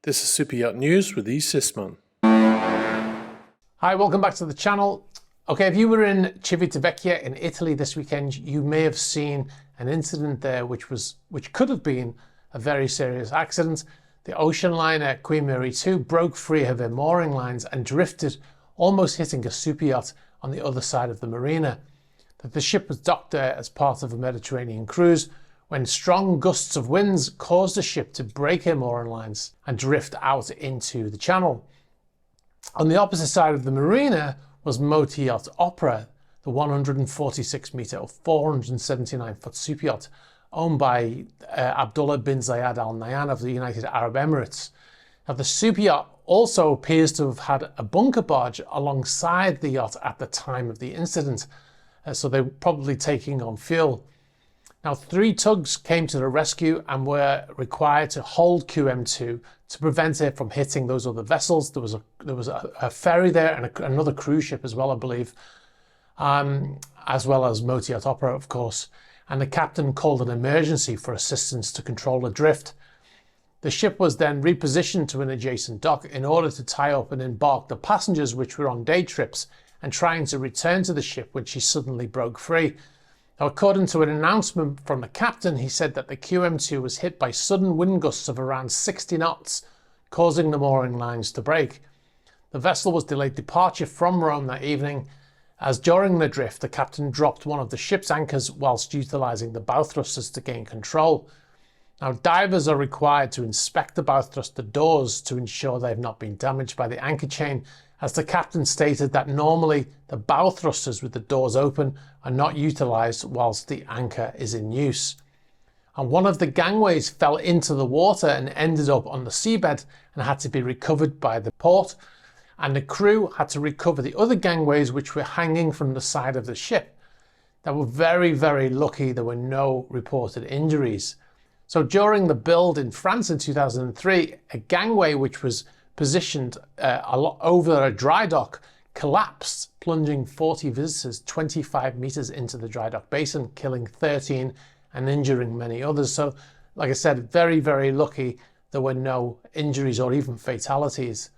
This is Super Yacht News with Sisman. Hi, welcome back to the channel. Okay, if you were in Civitavecchia in Italy this weekend, you may have seen an incident there which could have been a very serious accident. The ocean liner QM2 broke free of her mooring lines and drifted, almost hitting a super yacht on the other side of the marina. The ship was docked there as part of a Mediterranean cruise when strong gusts of winds caused the ship to break her mooring lines and drift out into the channel. On the opposite side of the marina was motor yacht Opera, the 146 metre or 479 foot super yacht owned by Abdullah bin Zayed Al Nahyan of the United Arab Emirates. Now, the super yacht also appears to have had a bunker barge alongside the yacht at the time of the incident, so they were probably taking on fuel. Now, 3 tugs came to the rescue and were required to hold QM2 to prevent it from hitting those other vessels. There was a ferry there and another cruise ship as well, I believe, as well as motor yacht Opera, of course. And the captain called an emergency for assistance to control the drift. The ship was then repositioned to an adjacent dock in order to tie up and embark the passengers which were on day trips and trying to return to the ship when she suddenly broke free. Now, according to an announcement from the captain, he said that the QM2 was hit by sudden wind gusts of around 60 knots, causing the mooring lines to break. The vessel was delayed departure from Rome that evening, as during the drift, the captain dropped one of the ship's anchors whilst utilising the bow thrusters to gain control. Now, divers are required to inspect the bow thruster doors to ensure they have not been damaged by the anchor chain, as the captain stated that normally the bow thrusters with the doors open are not utilised whilst the anchor is in use. And one of the gangways fell into the water and ended up on the seabed and had to be recovered by the port, and the crew had to recover the other gangways which were hanging from the side of the ship. They were very, very lucky there were no reported injuries. So during the build in France in 2003, a gangway which was positioned over a dry dock collapsed, plunging 40 visitors 25 meters into the dry dock basin, killing 13 and injuring many others. So, like I said, very, very lucky there were no injuries or even fatalities.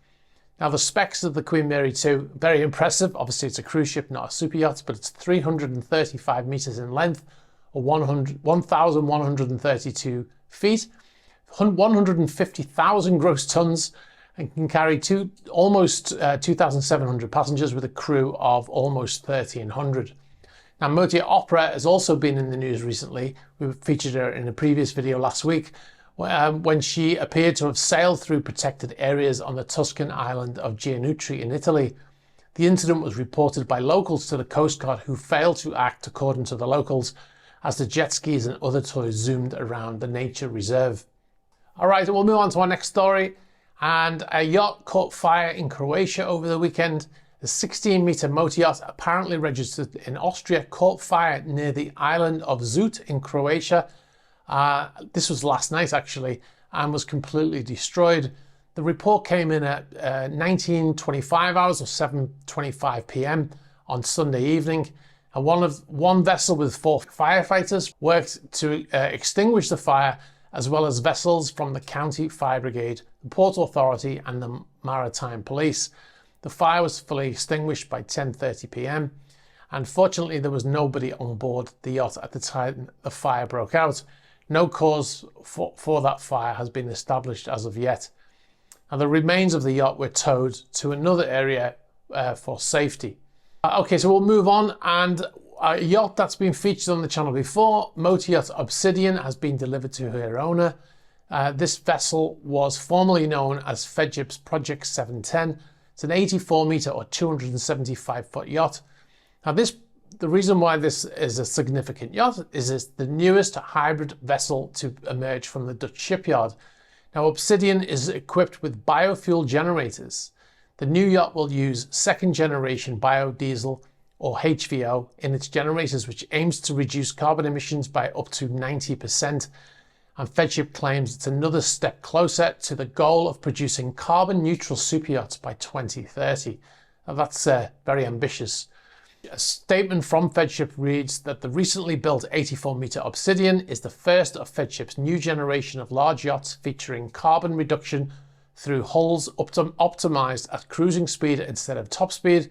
Now, the specs of the QM2, very impressive. Obviously, it's a cruise ship, not a super yacht, but it's 335 meters in length, or 1,132 feet, 150,000 gross tons, and can carry almost 2,700 passengers with a crew of almost 1,300. Now, motor yacht Opera has also been in the news recently. We featured her in a previous video last week when she appeared to have sailed through protected areas on the Tuscan island of Gianutri in Italy. The incident was reported by locals to the Coast Guard, who failed to act according to the locals as the jet skis and other toys zoomed around the nature reserve. All right, we'll move on to our next story. And a yacht caught fire in Croatia over the weekend. The 16-meter motor yacht, apparently registered in Austria, caught fire near the island of Zut in Croatia. This was last night, actually, and was completely destroyed. The report came in at 19:25 hours or 7:25 p.m. on Sunday evening. And one vessel with 4 firefighters worked to extinguish the fire, as well as vessels from the County Fire Brigade, the Port Authority and the Maritime Police. The fire was fully extinguished by 10:30 p.m. and fortunately there was nobody on board the yacht at the time the fire broke out. No cause for that fire has been established as of yet. And the remains of the yacht were towed to another area for safety. Okay, so we'll move on, and a yacht that's been featured on the channel before, motor yacht Obsidian, has been delivered to her owner. This vessel was formerly known as Feadship's Project 710. It's an 84 meter or 275 foot yacht. Now, the reason why this is a significant yacht is it's the newest hybrid vessel to emerge from the Dutch shipyard. Now, Obsidian is equipped with biofuel generators. The new yacht will use second generation biodiesel or HVO in its generators, which aims to reduce carbon emissions by up to 90%. And Feadship claims it's another step closer to the goal of producing carbon neutral super yachts by 2030. Now, that's very ambitious. A statement from Feadship reads that the recently built 84-meter Obsidian is the first of Feadship's new generation of large yachts featuring carbon reduction through hulls optimized at cruising speed instead of top speed,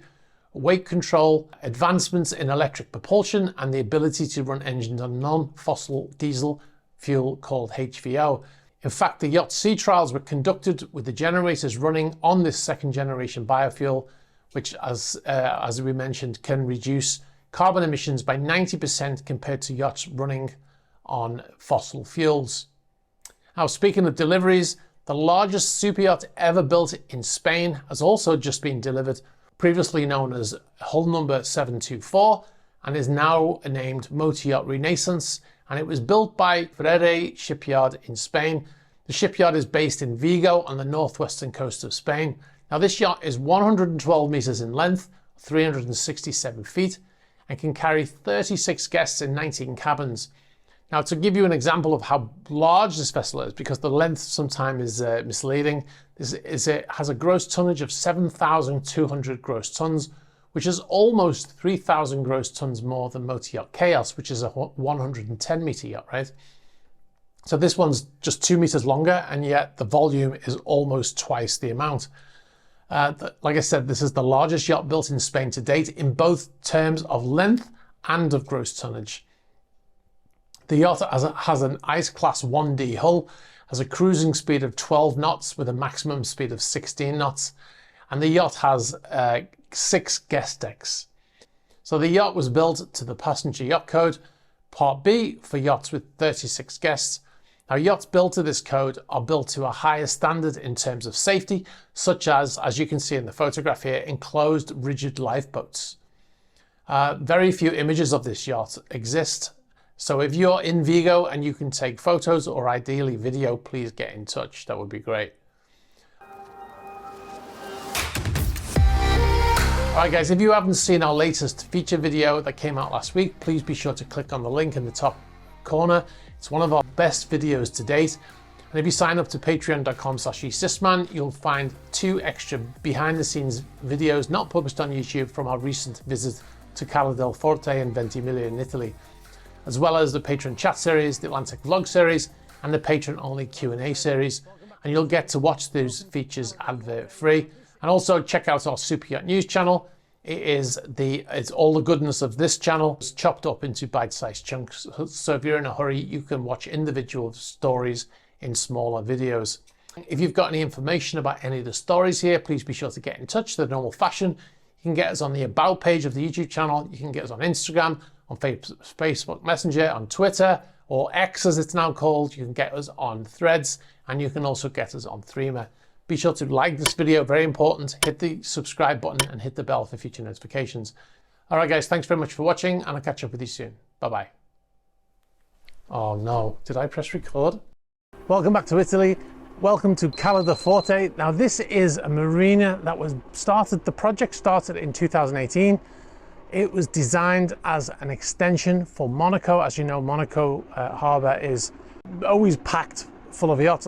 weight control, advancements in electric propulsion, and the ability to run engines on non-fossil diesel fuel called HVO. In fact, the Yacht sea trials were conducted with the generators running on this second generation biofuel, which, as we mentioned, can reduce carbon emissions by 90% compared to yachts running on fossil fuels. Now, speaking of deliveries, the largest superyacht ever built in Spain has also just been delivered, previously known as hull number 724, and is now named Motor Yacht Renaissance, and it was built by Feadship shipyard in Spain. The shipyard is based in Vigo on the northwestern coast of Spain. Now, this yacht is 112 meters in length, 367 feet, and can carry 36 guests in 19 cabins. Now, to give you an example of how large this vessel is, because the length sometimes is misleading, it has a gross tonnage of 7,200 gross tons, which is almost 3,000 gross tons more than Motor Yacht Chaos, which is a 110 meter yacht, right? So this one's just 2 meters longer, and yet the volume is almost twice the amount. Like I said, this is the largest yacht built in Spain to date in both terms of length and of gross tonnage. The yacht has an Ice Class 1D hull, has a cruising speed of 12 knots with a maximum speed of 16 knots, and the yacht has 6 guest decks. So the yacht was built to the Passenger Yacht Code, Part B, for yachts with 36 guests. Now, yachts built to this code are built to a higher standard in terms of safety, such as you can see in the photograph here, enclosed rigid lifeboats. Very few images of this yacht exist, so if you're in Vigo and you can take photos or ideally video, please get in touch. That would be great. Alright guys, if you haven't seen our latest feature video that came out last week, please be sure to click on the link in the top corner. It's one of our best videos to date. And if you sign up to patreon.com/eSysman, you'll find 2 extra behind the scenes videos not published on YouTube from our recent visit to Cala del Forte and Ventimiglia in Italy, as well as the patron chat series, the Atlantic vlog series, and the patron only Q&A series. And you'll get to watch those features advert free. And also check out our Super Yacht News channel. It's all the goodness of this channel. It's chopped up into bite-sized chunks. So if you're in a hurry, you can watch individual stories in smaller videos. If you've got any information about any of the stories here, please be sure to get in touch the normal fashion. You can get us on the About page of the YouTube channel. You can get us on Instagram, on Facebook Messenger, on Twitter, or X as it's now called. You can get us on Threads, and you can also get us on Threema. Be sure to like this video, very important. Hit the subscribe button and hit the bell for future notifications. All right, guys, thanks very much for watching, and I'll catch up with you soon. Bye-bye. Oh no, did I press record? Welcome back to Italy. Welcome to Cala del Forte. Now, this is a marina that the project started in 2018. It was designed as an extension for Monaco. As you know, Monaco harbour is always packed full of yachts.